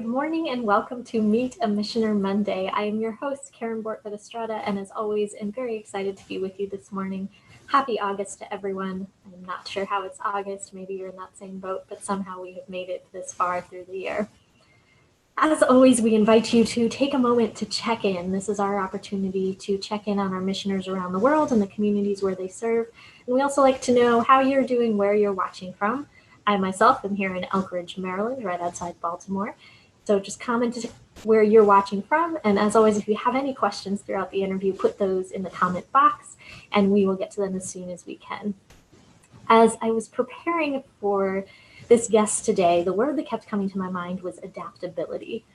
Good morning and welcome to Meet a Missioner Monday. I am your host, Karen Bortford Estrada, and as always, am very excited to be with you this morning. Happy August to everyone. I'm not sure how it's August, maybe you're in that same boat, but somehow we have made it this far through the year. As always, we invite you to take a moment to check in. This is our opportunity to check in on our missioners around the world and the communities where they serve. And we also like to know how you're doing, where you're watching from. I myself am here in Elk Ridge, Maryland, right outside Baltimore. So just comment where you're watching from. And as always, if you have any questions throughout the interview, put those in the comment box and we will get to them as soon as we can. As I was preparing for this guest today, the word that kept coming to my mind was adaptability.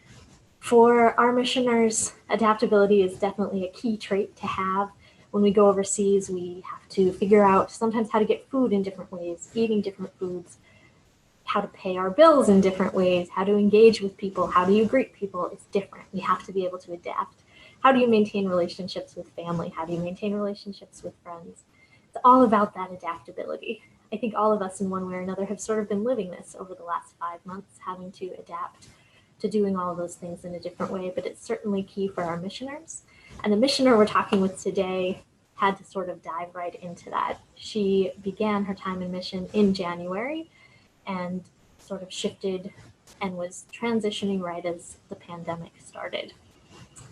For our missioners, adaptability is definitely a key trait to have. When we go overseas, we have to figure out sometimes how to get food in different ways, eating different foods, how to pay our bills in different ways, how to engage with people, how do you greet people, it's different. We have to be able to adapt. How do you maintain relationships with family? How do you maintain relationships with friends? It's all about that adaptability. I think all of us in one way or another have sort of been living this over the last 5 months, having to adapt to doing all of those things in a different way, but it's certainly key for our missioners. And the missioner we're talking with today had to sort of dive right into that. She began her time in mission in January and sort of shifted and was transitioning right as the pandemic started.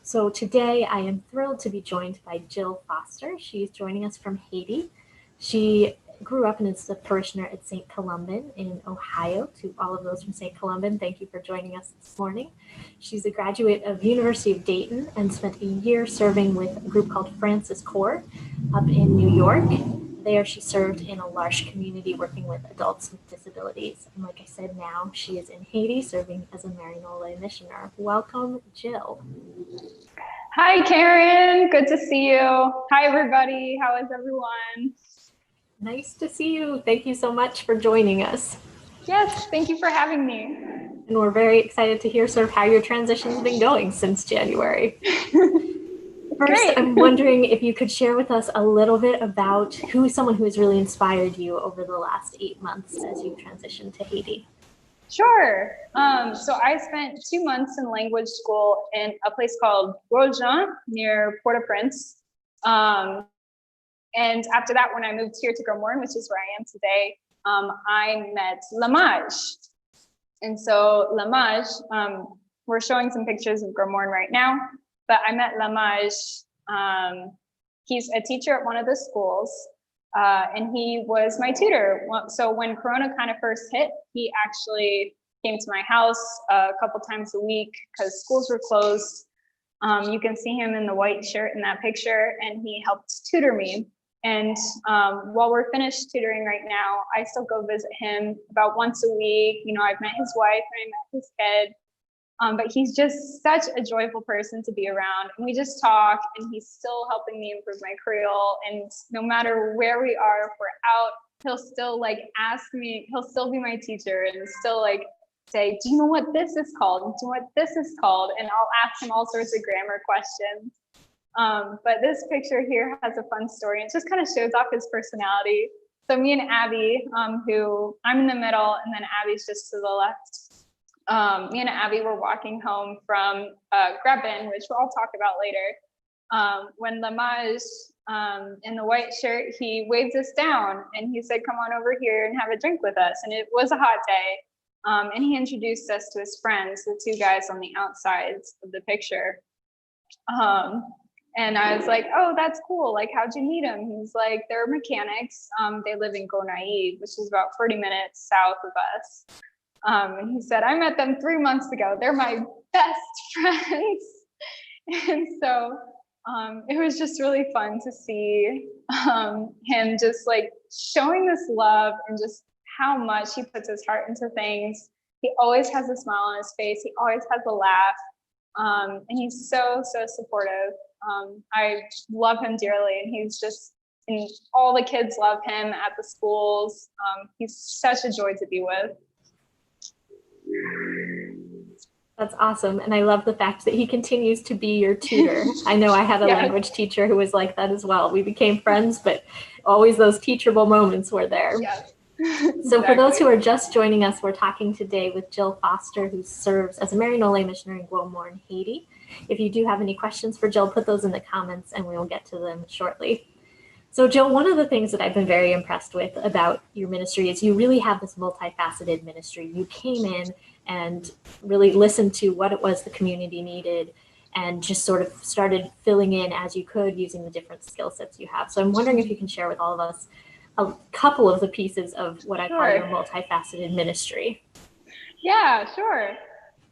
So today I am thrilled to be joined by Jill Foster. She's joining us from Haiti. She grew up and is a parishioner at St. Columban in Ohio. To all of those from St. Columban, thank you for joining us this morning. She's a graduate of University of Dayton and spent a year serving with a group called Francis Corps up in New York. There she served in a large community working with adults with disabilities. And like I said, now she is in Haiti serving as a Maryknoll missioner. Welcome, Jill. Hi, Karen. Good to see you. Hi, everybody. How is everyone? Nice to see you. Thank you so much for joining us. Yes, thank you for having me. And we're very excited to hear sort of how your transition's been going since January. First, Great. I'm wondering if you could share with us a little bit about someone who has really inspired you over the last 8 months as you transitioned to Haiti. Sure. So I spent 2 months in language school in a place called Gros Morne near Port-au-Prince. And after that, when I moved here to Gros Morne, which is where I am today, I met Lamage. And so Lamage, we're showing some pictures of Gros Morne right now, but I met Lamage. He's a teacher at one of the schools, and he was my tutor. So when Corona kind of first hit, he actually came to my house a couple times a week because schools were closed. You can see him in the white shirt in that picture, and he helped tutor me. And while we're finished tutoring right now, I still go visit him about once a week. You know, I've met his wife and I met his kid. But he's just such a joyful person to be around. And we just talk, and he's still helping me improve my Creole. And no matter where we are, if we're out, he'll still like ask me, he'll still be my teacher and still like say, do you know what this is called? Do you know what this is called? And I'll ask him all sorts of grammar questions. But this picture here has a fun story. It just kind of shows off his personality. So me and Abby, who I'm in the middle, and then Abby's just to the left. Me and Abby were walking home from Grebin, which we'll all talk about later. When Lamage, in the white shirt, he waved us down and he said, come on over here and have a drink with us. And it was a hot day. And he introduced us to his friends, the two guys on the outsides of the picture. And I was like, oh, that's cool. Like, how'd you meet him? He's like, they're mechanics. They live in Gonaïves, which is about 40 minutes south of us. And he said, I met them 3 months ago. They're my best friends. And so it was just really fun to see him just like showing this love and just how much he puts his heart into things. He always has a smile on his face. He always has a laugh. And he's so, so supportive. I love him dearly. And he's just, and all the kids love him at the schools. He's such a joy to be with. That's awesome. And I love the fact that he continues to be your tutor. I know I had a language teacher who was like that as well. We became friends, but always those teachable moments were there. Yeah. So for those who Exactly. are just joining us, we're talking today with Jill Foster, who serves as a Maryknoll missionary in Gros Morne, Haiti. If you do have any questions for Jill, put those in the comments and we will get to them shortly. So Jill, one of the things that I've been very impressed with about your ministry is you really have this multifaceted ministry. You came in and really listened to what it was the community needed and just sort of started filling in as you could using the different skill sets you have. So I'm wondering if you can share with all of us a couple of the pieces of what I call Sure. your multifaceted ministry. Yeah, sure.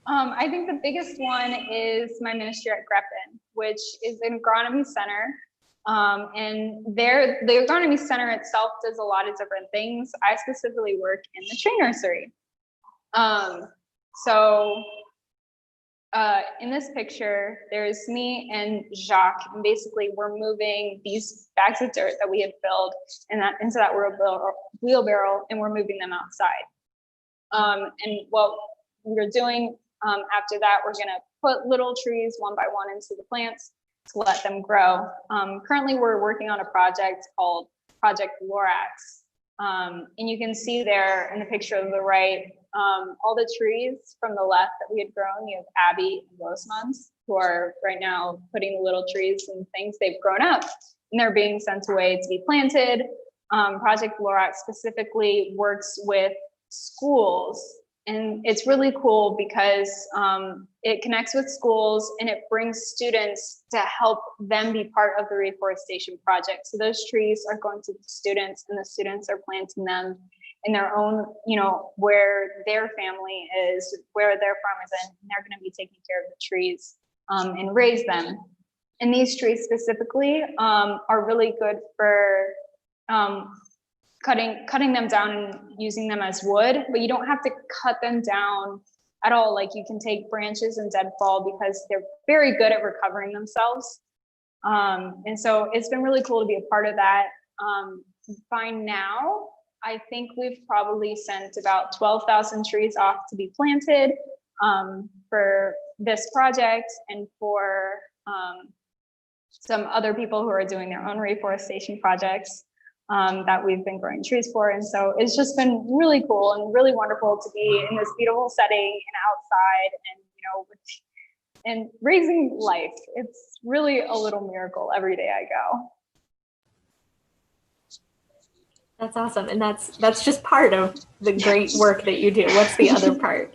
I think the biggest one is my ministry at Greppin, which is an agronomy center. And there, the agronomy center itself does a lot of different things. I specifically work in the tree nursery. So in this picture, there's me and Jacques, and basically we're moving these bags of dirt that we had filled into that wheelbarrow, and we're moving them outside. And what we're doing after that, we're gonna put little trees one by one into the plants to let them grow. Currently, we're working on a project called Project Lorax. And you can see there in the picture on the right, all the trees from the left that we had grown. You have Abby and Gros Morne, who are right now putting the little trees and things they've grown up, and they're being sent away to be planted. Project Lorax specifically works with schools, and it's really cool because it connects with schools and it brings students to help them be part of the reforestation project. So those trees are going to the students, and the students are planting them in their own, where their family is, where their farm is, and they're going to be taking care of the trees and raise them. And these trees specifically are really good for cutting them down and using them as wood, but you don't have to cut them down at all. Like, you can take branches and deadfall because they're very good at recovering themselves. And so it's been really cool to be a part of that. By now, I think we've probably sent about 12,000 trees off to be planted for this project and for some other people who are doing their own reforestation projects that we've been growing trees for. And so it's just been really cool and really wonderful to be in this beautiful setting and outside and raising life. It's really a little miracle every day I go. That's awesome. And that's just part of the great work that you do. What's the other part?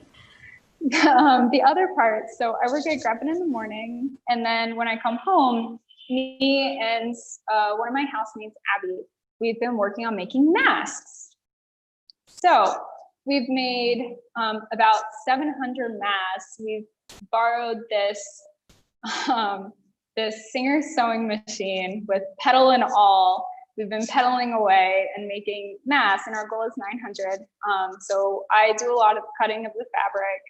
The other part, so I work at Greppin in the morning, and then when I come home, me and one of my housemates, Abby, we've been working on making masks. So we've made about 700 masks. We've borrowed this Singer sewing machine with pedal and all. We've been pedaling away and making masks, and our goal is 900. So I do a lot of cutting of the fabric.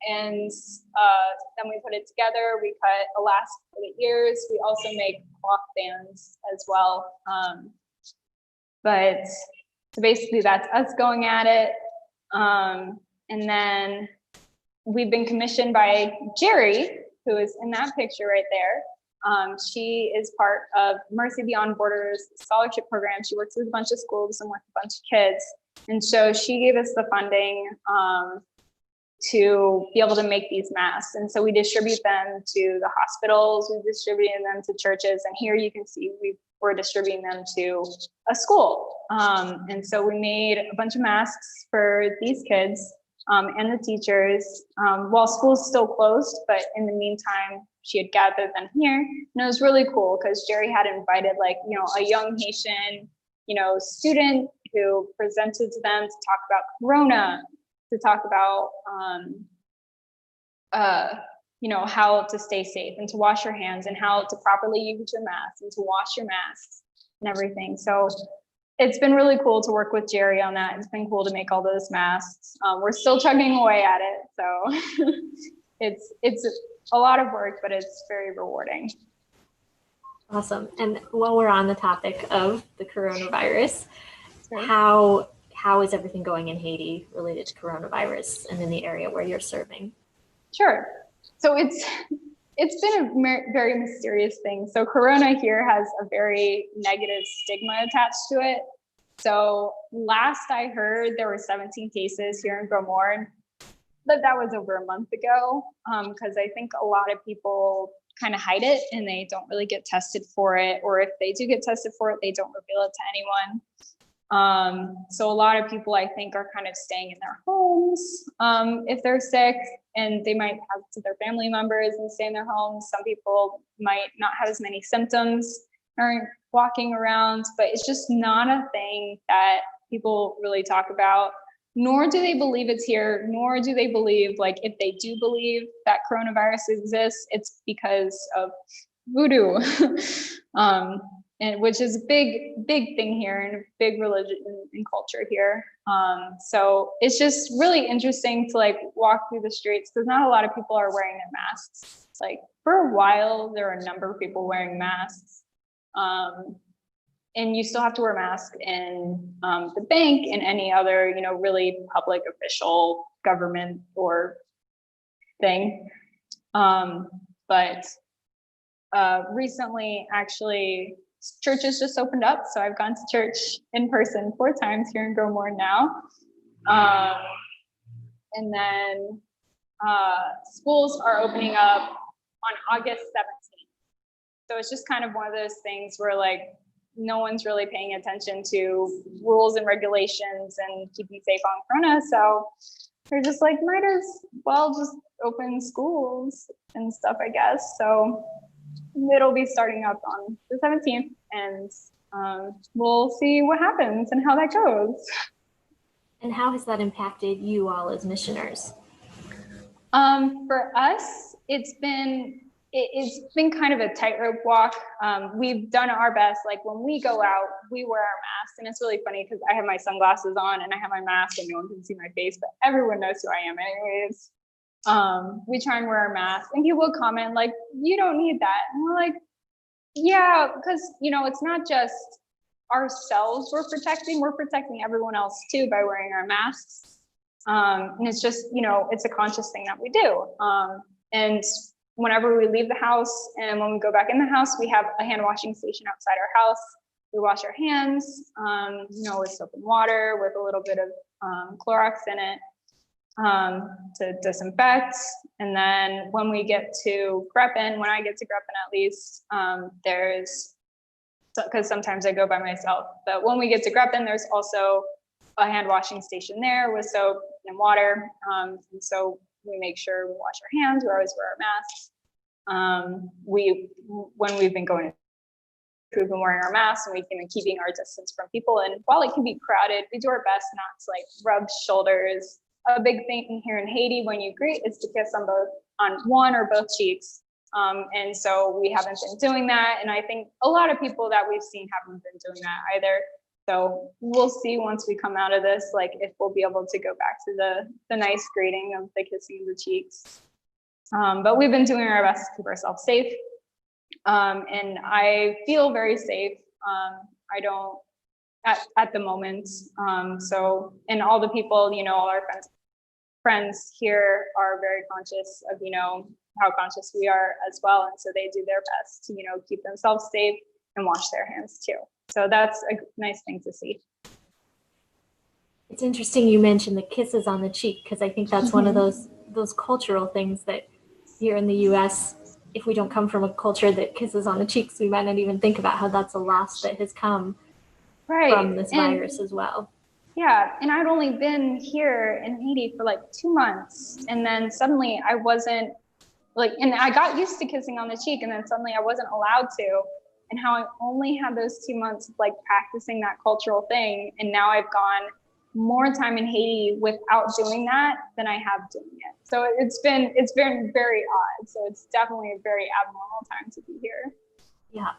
And then we put it together. We cut elastic for the ears. We also make cloth bands as well. But so basically that's us going at it. And then we've been commissioned by Jerry, who is in that picture right there. She is part of Mercy Beyond Borders scholarship program. She works with a bunch of schools and with a bunch of kids. And so she gave us the funding to be able to make these masks. And so we distribute them to the hospitals, we distributed them to churches, and here you can see we're distributing them to a school. And so we made a bunch of masks for these kids and the teachers while school's still closed, but in the meantime, she had gathered them here. And it was really cool because Jerry had invited a young Haitian, student who presented to them to talk about Corona, to talk about, how to stay safe and to wash your hands and how to properly use your mask and to wash your masks and everything. So it's been really cool to work with Jerry on that. It's been cool to make all those masks. We're still chugging away at it. So it's a lot of work, but it's very rewarding. Awesome. And while we're on the topic of the coronavirus, how is everything going in Haiti related to coronavirus and in the area where you're serving? Sure. So it's been a very mysterious thing. So Corona here has a very negative stigma attached to it. So last I heard, there were 17 cases here in Gros Morne, but that was over a month ago, because I think a lot of people kind of hide it and they don't really get tested for it, or if they do get tested for it, they don't reveal it to anyone. So a lot of people, I think, are kind of staying in their homes if they're sick, and they might have to their family members and stay in their homes. Some people might not have as many symptoms, aren't walking around, but it's just not a thing that people really talk about, nor do they believe it's here, nor do they believe, like, if they do believe that coronavirus exists, it's because of voodoo. And which is a big thing here, and a big religion and culture here. So it's just really interesting to like walk through the streets, because not a lot of people are wearing their masks. Like, for a while, there were a number of people wearing masks. And you still have to wear a mask in the bank and any other, you know, really public official government or thing. But recently, actually, churches just opened up. So I've gone to church in person 4 times here in Gros Morne now. And then schools are opening up on August 17th. So it's just kind of one of those things where, like, no one's really paying attention to rules and regulations and keeping safe on Corona. So they're just like, might as well just open schools and stuff, I guess. So it'll be starting up on the 17th, and we'll see what happens and how that goes. And how has that impacted you all as missioners? For us, it's been kind of a tightrope walk. We've done our best. Like, when we go out, we wear our masks, and it's really funny because I have my sunglasses on and I have my mask and no one can see my face, but everyone knows who I am anyways. We try and wear our masks, and people will comment like, you don't need that. And we're like, yeah, because, you know, it's not just ourselves we're protecting everyone else too by wearing our masks. And it's just, you know, it's a conscious thing that we do. And whenever we leave the house and when we go back in the house, we have a hand washing station outside our house. We wash our hands, you know, with soap and water with a little bit of Clorox in it. To disinfect. And then when we get to Greppen, when I get to Greppen at least, there's, because sometimes I go by myself, but when we get to Greppen, there's also a hand washing station there with soap and water. And so we make sure we wash our hands, we always wear our masks. When we've been going, we've been wearing our masks, and we've been keeping our distance from people. And while it can be crowded, we do our best not to like rub shoulders. A big thing here in Haiti when you greet is to kiss on one or both cheeks. And so we haven't been doing that. And I think a lot of people that we've seen haven't been doing that either. So we'll see once we come out of this, like, if we'll be able to go back to the nice greeting of the kissing of the cheeks. But we've been doing our best to keep ourselves safe. And I feel very safe. I don't, at the moment. So, and all the people, you know, all our friends here are very conscious of, you know, how conscious we are as well. And so they do their best to, you know, keep themselves safe and wash their hands too. So that's a nice thing to see. It's interesting you mentioned the kisses on the cheek, because I think that's one of those cultural things that here in the US, if we don't come from a culture that kisses on the cheeks, we might not even think about how that's a loss that has come from this virus as well. Yeah, and I'd only been here in Haiti for like 2 months, and then suddenly I wasn't like, and I got used to kissing on the cheek, and then suddenly I wasn't allowed to, and how I only had those 2 months of like practicing that cultural thing, and now I've gone more time in Haiti without doing that than I have doing it. So it's been very odd. So it's definitely a very abnormal time to be here. Yeah.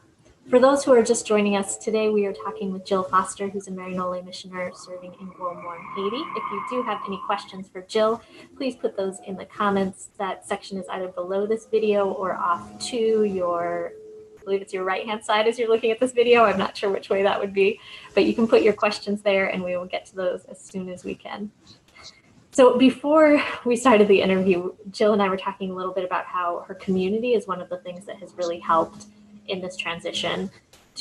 For those who are just joining us today, we are talking with Jill Foster, who's a Marinole missioner serving in Gros Morne, Haiti. If you do have any questions for Jill, please put those in the comments. That section is either below this video or off to your, I believe it's your right-hand side as you're looking at this video. I'm not sure which way that would be, but you can put your questions there and we will get to those as soon as we can. So before we started the interview, Jill and I were talking a little bit about how her community is one of the things that has really helped in this transition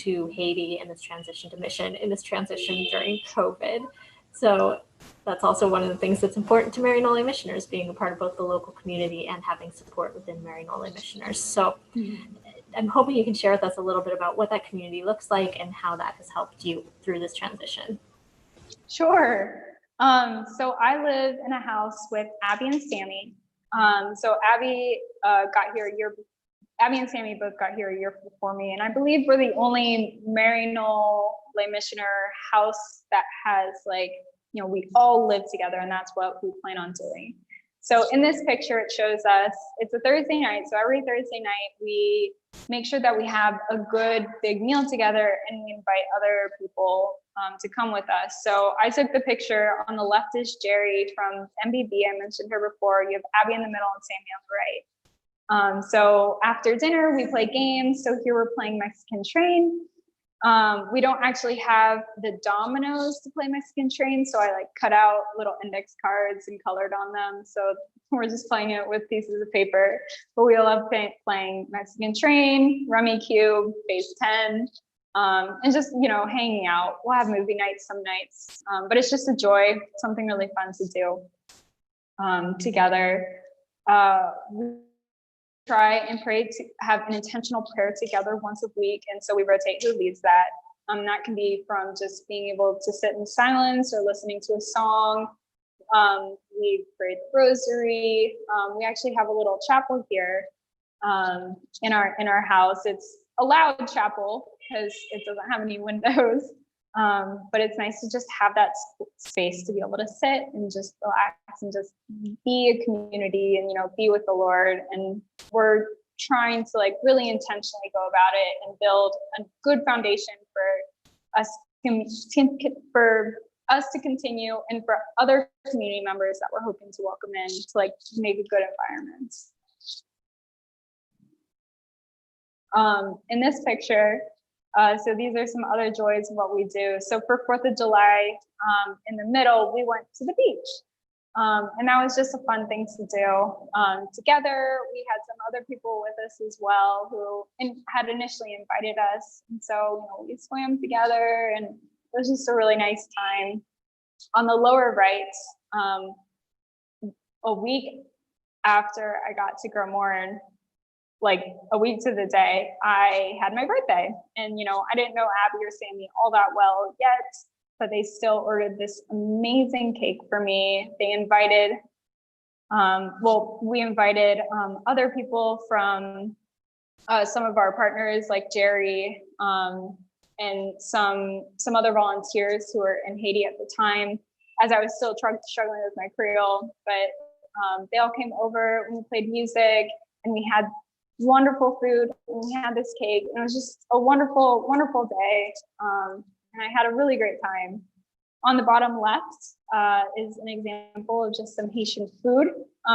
to Haiti and this transition to mission in this transition during COVID. So that's also one of the things that's important to Maryknoll Missioners, being a part of both the local community and having support within Maryknoll Missioners. So I'm hoping you can share with us a little bit about what that community looks like and how that has helped you through this transition. Sure. So I live in a house with Abby and Sammy. So Abby Abby and Sammy both got here a year before me, and I believe we're the only Maryknoll Lay Missioner house that has, like, you know, we all live together, and that's what we plan on doing. So in this picture, it shows us, it's a Thursday night. So every Thursday night, we make sure that we have a good big meal together, and we invite other people to come with us. So I took the picture. On the left is Jerry from MBB. I mentioned her before. You have Abby in the middle and Sammy on the right. So after dinner, we play games. So here we're playing Mexican Train. We don't actually have the dominoes to play Mexican Train, so I like cut out little index cards and colored on them. So we're just playing it with pieces of paper. But we love playing Mexican Train, Rummy Cube, Phase 10, and just, you know, hanging out. We'll have movie nights some nights, but it's just a joy, something really fun to do together. We try and pray to have an intentional prayer together once a week, and so we rotate who leads that. That can be from just being able to sit in silence or listening to a song. We pray the rosary. We actually have a little chapel here in our house. It's a loud chapel because it doesn't have any windows, but it's nice to just have that space to be able to sit and just relax and just be a community and, you know, be with the Lord. And we're trying to, like, really intentionally go about it and build a good foundation for us to continue, and for other community members that we're hoping to welcome in to, like, make a good environment. In this picture, so these are some other joys of what we do. So for 4th of July, in the middle, we went to the beach. And that was just a fun thing to do together. We had some other people with us as well who had initially invited us. And so, you know, we swam together, and it was just a really nice time. On the lower right, a week after I got to Gros Morne, like a week to the day, I had my birthday. And, you know, I didn't know Abby or Sammy all that well yet, but they still ordered this amazing cake for me. They invited, we invited other people from some of our partners, like Jerry, and some other volunteers who were in Haiti at the time, as I was still struggling with my Creole. But they all came over, and we played music, and we had wonderful food, and we had this cake, and it was just a wonderful, wonderful day. And I had a really great time. On the bottom left is an example of just some Haitian food.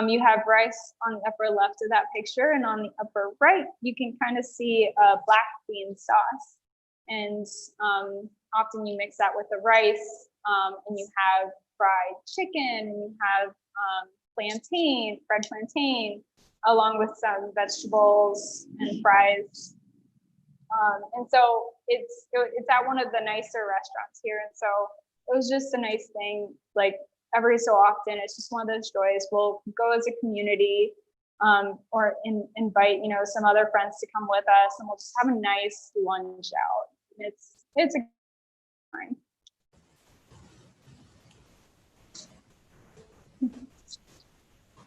You have rice on the upper left of that picture, and on the upper right, you can kind of see a black bean sauce. And often you mix that with the rice, and you have fried chicken, and you have fried plantain, along with some vegetables and fries. And so it's at one of the nicer restaurants here. And so it was just a nice thing. Like, every so often, it's just one of those joys. We'll go as a community, or invite, you know, some other friends to come with us, and we'll just have a nice lunch out. It's a good time.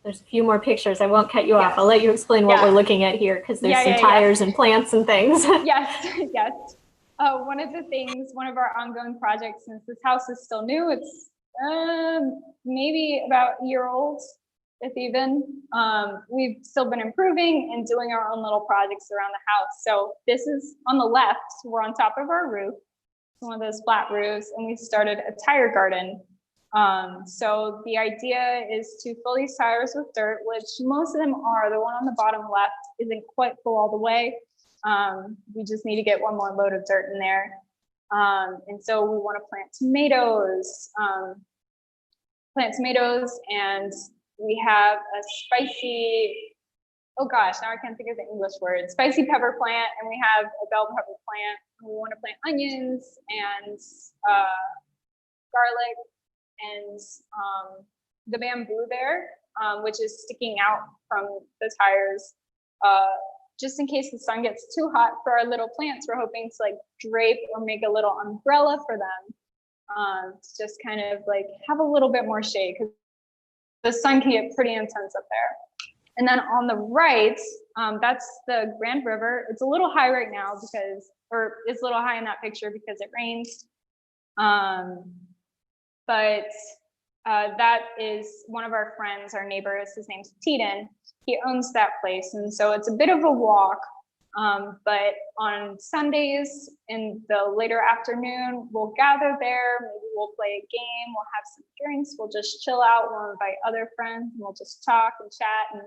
There's a few more pictures. I won't cut you off. I'll let you explain what we're looking at here, because there's some tires and plants and things. Yes. One of our ongoing projects, since this house is still new, it's maybe about a year old, if even. We've still been improving and doing our own little projects around the house. So this is on the left. We're on top of our roof, one of those flat roofs, and we started a tire garden. So the idea is to fill these tires with dirt, which most of them are. The one on the bottom left isn't quite full all the way. We just need to get one more load of dirt in there. And so we want to plant tomatoes, and we have a spicy oh gosh, now I can't think of the English word, spicy pepper plant, and we have a bell pepper plant. And we want to plant onions and garlic and the bamboo there, which is sticking out from the tires. Just in case the sun gets too hot for our little plants, we're hoping to like drape or make a little umbrella for them, to just kind of like have a little bit more shade, because the sun can get pretty intense up there. And then on the right, that's the Grand River. It's a little high right now because, or it's a little high in that picture because it rains. But that is one of our friends, our neighbors, his name's Teden. He owns that place. And so it's a bit of a walk, but on Sundays in the later afternoon, we'll gather there, maybe we'll play a game, we'll have some drinks, we'll just chill out, we'll invite other friends, and we'll just talk and chat. And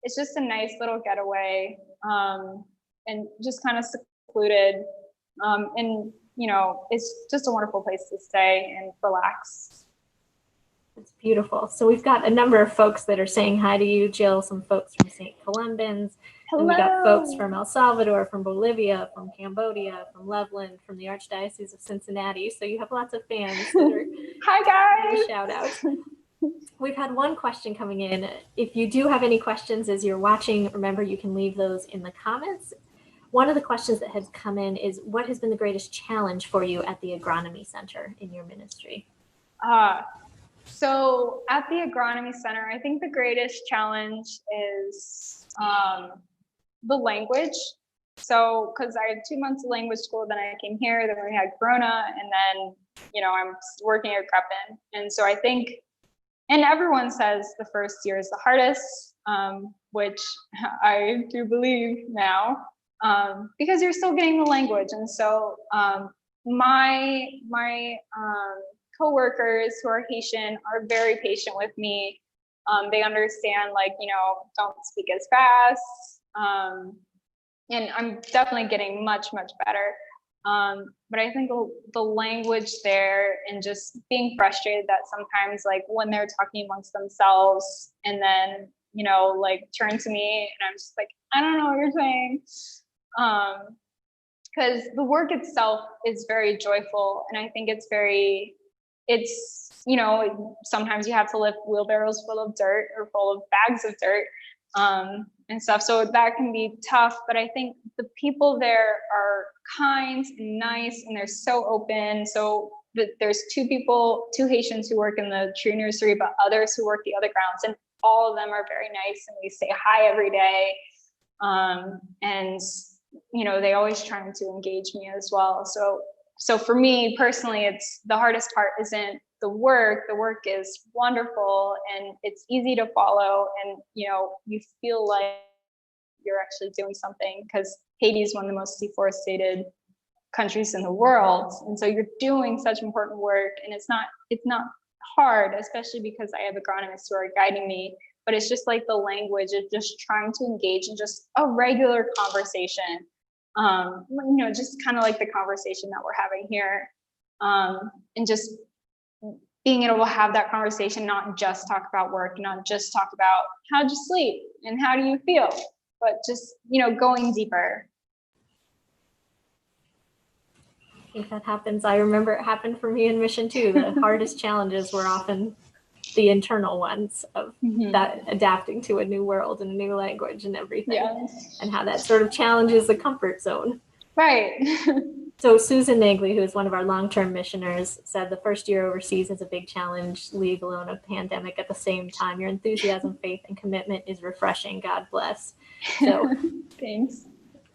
it's just a nice little getaway, and just kind of secluded. And, you know, it's just a wonderful place to stay and relax. It's beautiful. So we've got a number of folks that are saying hi to you, Jill, some folks from St. Columban's. Hello. And we got folks from El Salvador, from Bolivia, from Cambodia, from Loveland, from the Archdiocese of Cincinnati. So you have lots of fans that are hi guys. Shout out. We've had one question coming in. If you do have any questions as you're watching, remember you can leave those in the comments. One of the questions that has come in is, what has been the greatest challenge for you at the Agronomy Center in your ministry? So at the Agronomy Center, I think the greatest challenge is the language. So, because I had 2 months of language school, then I came here, then we had Corona, and then, you know, I'm working at Crepin. And so I think, and everyone says the first year is the hardest, which I do believe now, because you're still getting the language. And so my coworkers who are Haitian are very patient with me. They understand, like, you know, don't speak as fast. And I'm definitely getting much, much better. But I think the language there, and just being frustrated that sometimes, like, when they're talking amongst themselves and then, you know, like, turn to me and I'm just like, I don't know what you're saying. Because the work itself is very joyful. And I think it's, you know, sometimes you have to lift wheelbarrows full of dirt or full of bags of dirt, and stuff. So that can be tough, but I think the people there are kind and nice, and they're so open. So there's two Haitians who work in the tree nursery, but others who work the other grounds, and all of them are very nice, and we say hi every day. And, you know, they always trying to engage me as well. So for me personally, it's the hardest part isn't the work. The work is wonderful and it's easy to follow, and, you know, you feel like you're actually doing something, because Haiti is one of the most deforested countries in the world, and so you're doing such important work, and it's not hard, especially because I have agronomists who are guiding me. But it's just like the language is just trying to engage in just a regular conversation. You know, just kind of like the conversation that we're having here, and just being able to have that conversation, not just talk about work, not just talk about how'd you sleep and how do you feel, but just, you know, going deeper. I think that happens. I remember it happened for me in mission too. The hardest challenges were often the internal ones of that adapting to a new world and a new language and everything, and how that sort of challenges the comfort zone. Right. So Susan Nagley, who is one of our long-term missioners, said the first year overseas is a big challenge, leave alone a pandemic. At the same time, your enthusiasm, faith, and commitment is refreshing. God bless. So thanks.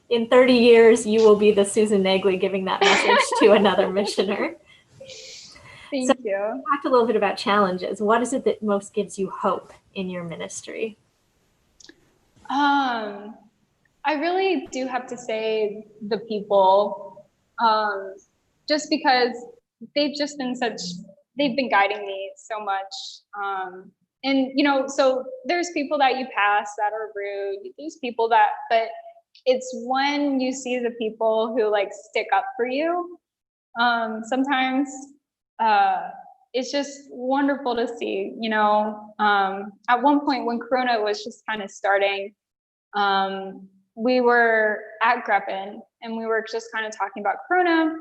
In 30 years, you will be the Susan Nagley giving that message to another missioner. Thank you. We talked a little bit about challenges. What is it that most gives you hope in your ministry? I really do have to say the people, just because they've been guiding me so much. And, you know, so there's people that you pass that are rude. There's people but it's when you see the people who like stick up for you, sometimes, it's just wonderful to see, you know. At one point when Corona was just kind of starting, we were at Greppen and we were just kind of talking about Corona.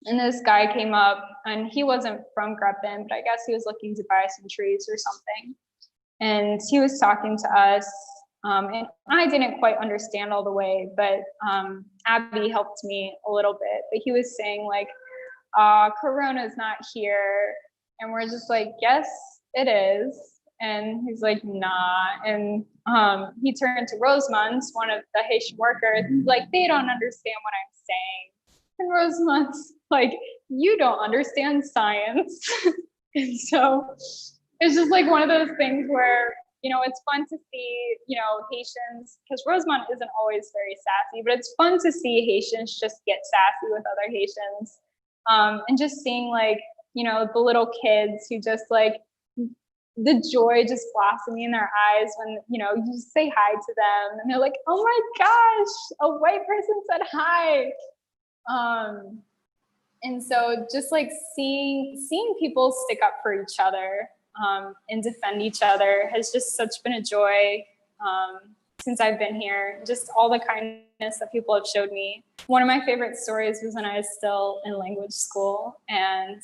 And this guy came up and he wasn't from Greppen, but I guess he was looking to buy some trees or something. And he was talking to us. And I didn't quite understand all the way, but Abby helped me a little bit. But he was saying like, Corona's not here. And we're just like, yes, it is. And he's like, nah. And he turned to Rosamund's, one of the Haitian workers, like, they don't understand what I'm saying. And Rosamund's like, you don't understand science. And so it's just like one of those things where, you know, it's fun to see, you know, Haitians, because Rosamund isn't always very sassy, but it's fun to see Haitians just get sassy with other Haitians. And just seeing like, you know, the little kids who just like, the joy just blossoming in their eyes when, you know, you just say hi to them and they're like, oh my gosh, a white person said hi. And so just like seeing people stick up for each other and defend each other has just such been a joy since I've been here. Just all the kindness that people have showed me. One of my favorite stories was when I was still in language school and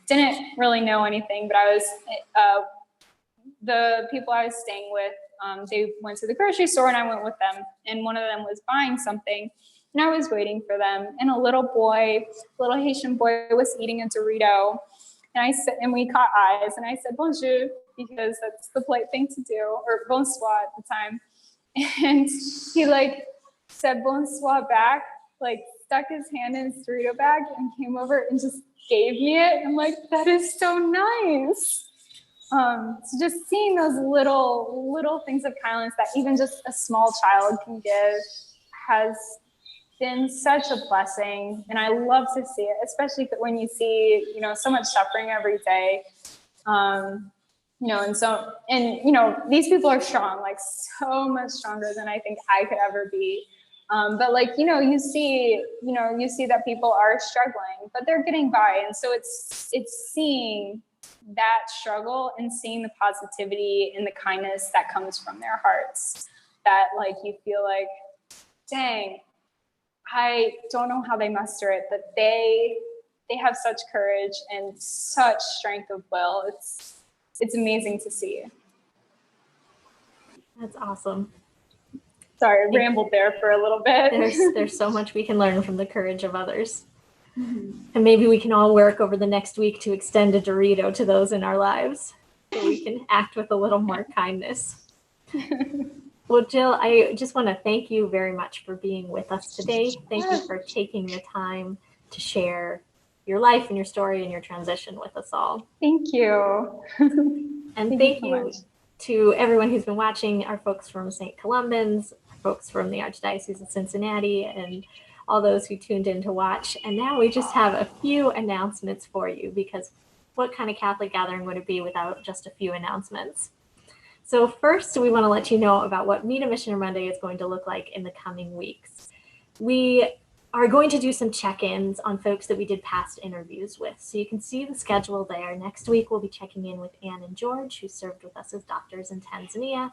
didn't really know anything, but I was, the people I was staying with, they went to the grocery store and I went with them. And one of them was buying something and I was waiting for them. And a little Haitian boy was eating a Dorito. And I said, and we caught eyes and I said, bonjour, because that's the polite thing to do, or bonsoir at the time. And he like said bonsoir back, like stuck his hand in his Dorito bag and came over and just gave me it. I'm like, that is so nice. So just seeing those little things of kindness that even just a small child can give has been such a blessing. And I love to see it, especially when you see, you know, so much suffering every day. You know, and you know, these people are strong, like so much stronger than I think I could ever be. But like, you know, you see that people are struggling, but they're getting by. And so it's seeing that struggle and seeing the positivity and the kindness that comes from their hearts that like, you feel like, dang, I don't know how they muster it, but they have such courage and such strength of will. It's amazing to see. That's awesome. Sorry, I rambled there for a little bit. There's so much we can learn from the courage of others. Mm-hmm. And maybe we can all work over the next week to extend a Dorito to those in our lives so we can act with a little more kindness. Well, Jill, I just want to thank you very much for being with us today. Thank you for taking the time to share your life and your story and your transition with us all. Thank you. And thank you to everyone who's been watching, our folks from St. Columban's, our folks from the Archdiocese of Cincinnati, and all those who tuned in to watch. And now we just have a few announcements for you, because what kind of Catholic gathering would it be without just a few announcements? So first, we want to let you know about what Meet a Missioner Monday is going to look like in the coming weeks. We are going to do some check-ins on folks that we did past interviews with. So you can see the schedule there. Next week, we'll be checking in with Anne and George, who served with us as doctors in Tanzania.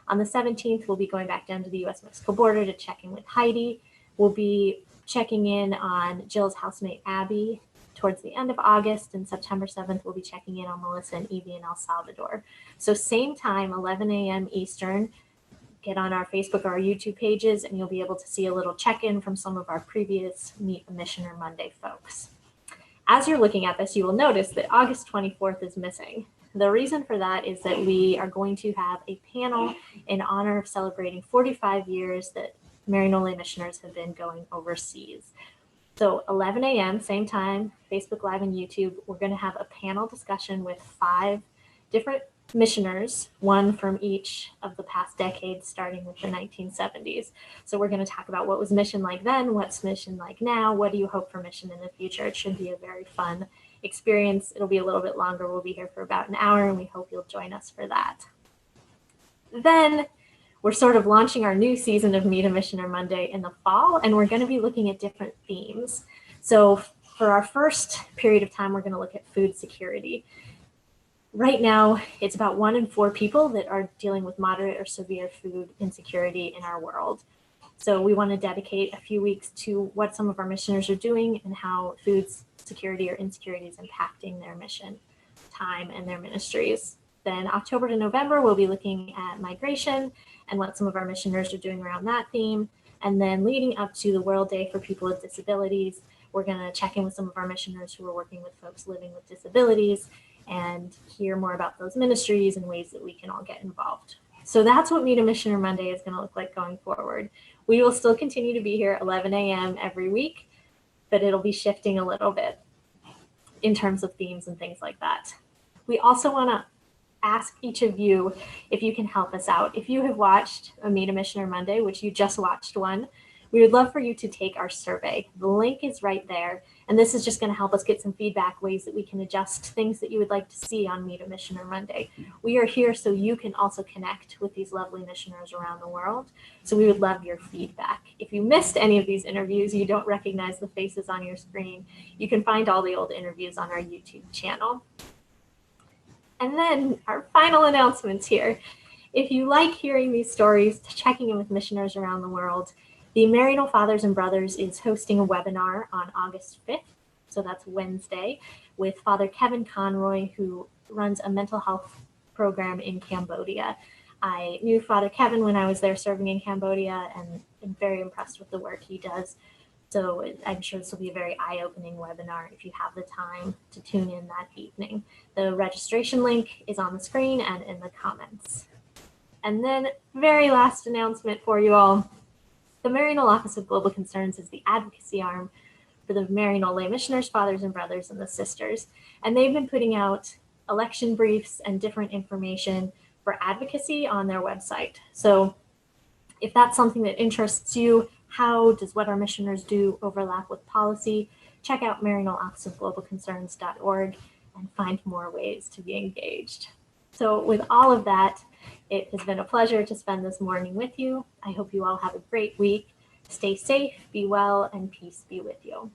On the 17th, we'll be going back down to the US-Mexico border to check in with Haiti. We'll be checking in on Jill's housemate, Abby, towards the end of August, and September 7th, we'll be checking in on Melissa and Evie in El Salvador. So same time, 11 a.m. Eastern, get on our Facebook or our YouTube pages, and you'll be able to see a little check-in from some of our previous Meet a Missioner Monday folks. As you're looking at this, you will notice that August 24th is missing. The reason for that is that we are going to have a panel in honor of celebrating 45 years that Maryknoll missioners have been going overseas. So 11 a.m., same time, Facebook Live and YouTube, we're going to have a panel discussion with 5 different missioners, one from each of the past decades, starting with the 1970s. So we're going to talk about what was mission like then, what's mission like now, what do you hope for mission in the future. It should be a very fun experience. It'll be a little bit longer. We'll be here for about an hour, and we hope you'll join us for that. Then we're sort of launching our new season of Meet a Missioner Monday in the fall, and we're going to be looking at different themes. So for our first period of time, we're going to look at food security. Right now, it's about 1 in 4 people that are dealing with moderate or severe food insecurity in our world. So we want to dedicate a few weeks to what some of our missioners are doing and how food security or insecurity is impacting their mission, time, and their ministries. Then October to November, we'll be looking at migration and what some of our missioners are doing around that theme. And then leading up to the World Day for People with Disabilities, we're going to check in with some of our missioners who are working with folks living with disabilities and hear more about those ministries and ways that we can all get involved. So that's what Meet a Missioner Monday is going to look like going forward. We will still continue to be here at 11 a.m. every week, but it'll be shifting a little bit in terms of themes and things like that. We also want to ask each of you if you can help us out. If you have watched a Meet a Missioner Monday, which you just watched one, we would love for you to take our survey. The link is right there. And this is just going to help us get some feedback, ways that we can adjust things that you would like to see on Meet a Missioner Monday. We are here so you can also connect with these lovely missioners around the world. So we would love your feedback. If you missed any of these interviews, you don't recognize the faces on your screen, you can find all the old interviews on our YouTube channel. And then our final announcements here. If you like hearing these stories, checking in with missioners around the world, the Maryknoll Fathers and Brothers is hosting a webinar on August 5th, so that's Wednesday, with Father Kevin Conroy, who runs a mental health program in Cambodia. I knew Father Kevin when I was there serving in Cambodia and am very impressed with the work he does. So I'm sure this will be a very eye-opening webinar if you have the time to tune in that evening. The registration link is on the screen and in the comments. And then very last announcement for you all. The Maryknoll Office of Global Concerns is the advocacy arm for the Maryknoll lay missioners, fathers and brothers, and the sisters. And they've been putting out election briefs and different information for advocacy on their website. So if that's something that interests you, how does what our missioners do overlap with policy? Check out maryknollofficeofglobalconcerns.org and find more ways to be engaged. So with all of that, it has been a pleasure to spend this morning with you. I hope you all have a great week. Stay safe, be well, and peace be with you.